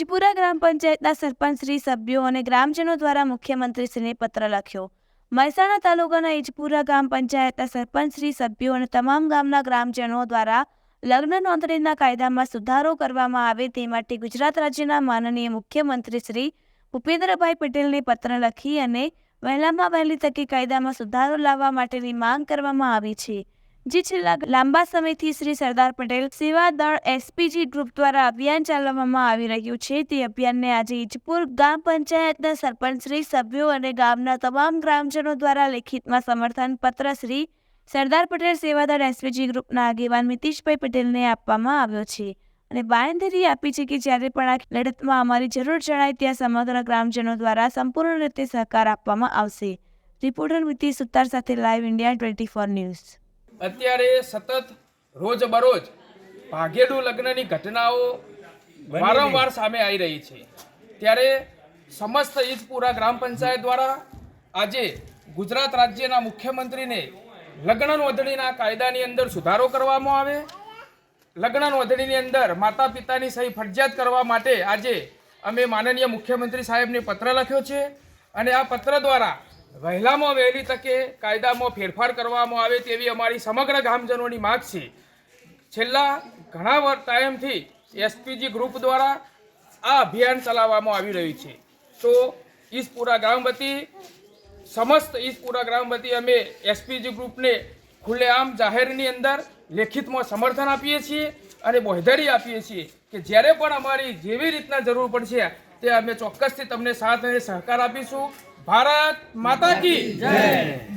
ઈજપુરા ગ્રામ પંચાયતના સરપંચ શ્રી સભ્યો અને ગ્રામજનો દ્વારા મુખ્યમંત્રીશ્રીને પત્ર લખ્યો। મહેસાણા તાલુકાના ઈજપુરા ગ્રામ પંચાયતના સરપંચ શ્રી સભ્યો અને તમામ ગામના ગ્રામજનો દ્વારા લગ્ન નોંધણીના કાયદામાં સુધારો કરવામાં આવે તે માટે ગુજરાત રાજ્યના માનનીય મુખ્યમંત્રી શ્રી ભૂપેન્દ્રભાઈ પટેલને પત્ર લખી અને વહેલામાં વહેલી તકે કાયદામાં સુધારો લાવવા માટેની માંગ કરવામાં આવી છે, જે છેલ્લા લાંબા સમયથી શ્રી સરદાર પટેલ સેવા દળ એસપીજી ગ્રુપ દ્વારા અભિયાન ચલાવવામાં આવી રહ્યું છે। તે અભિયાનને આજે ઈજપુર ગ્રામ પંચાયતના સરપંચ શ્રી સભ્યો અને ગામના તમામ ગ્રામજનો દ્વારા લેખિતમાં સમર્થન પત્ર શ્રી સરદાર પટેલ સેવા દળ એસપીજી ગ્રુપના આગેવાન મિતેશભાઈ પટેલને આપવામાં આવ્યો છે અને બાંયધરી આપી છે કે જ્યારે પણ આ લડતમાં અમારી જરૂર જણાય ત્યાં સમગ્ર ગ્રામજનો દ્વારા સંપૂર્ણ રીતે સહકાર આપવામાં આવશે। રિપોર્ટર મિતેશ સુતાર સાથે લાઈવ ઇન્ડિયા 24 ન્યૂઝ। અત્યારે સતત રોજબરોજ ભાગેડુ લગ્નની ઘટનાઓ વારંવાર સામે આવી રહી છે, ત્યારે સમસ્ત ઈજપુરા ગ્રામ પંચાયત દ્વારા આજે ગુજરાત રાજ્યના મુખ્યમંત્રીને લગ્ન નોંધણીના કાયદાની અંદર સુધારો કરવામાં આવે, લગ્ન નોંધણીની અંદર માતા પિતાની સહી ફરજિયાત કરવા માટે આજે અમે માનનીય મુખ્યમંત્રી સાહેબને પત્ર લખ્યો છે અને આ પત્ર દ્વારા વહેલામાં વહેલી તકે કાયદામાં ફેરફાર કરવામાં આવે તેવી અમારી સમગ્ર ગામજનોની માગ છે। છેલ્લા ઘણા ટાઈમથી એસપીજી ગ્રુપ દ્વારા આ અભિયાન ચલાવવામાં આવી રહ્યું છે, તો ઈજપુરા ગ્રામ વતી સમસ્ત ઈજપુરા ગ્રામ વતી અમે એસપીજી ગ્રુપને ખુલ્લેઆમ જાહેરની અંદર લેખિતમાં સમર્થન આપીએ છીએ અને બાંયધરી આપીએ છીએ કે જ્યારે પણ અમારી જેવી રીતના જરૂર પડશે તે અમે ચોક્કસથી તમને સાથ અને સહકાર આપીશું। ભારત માતા કી જય।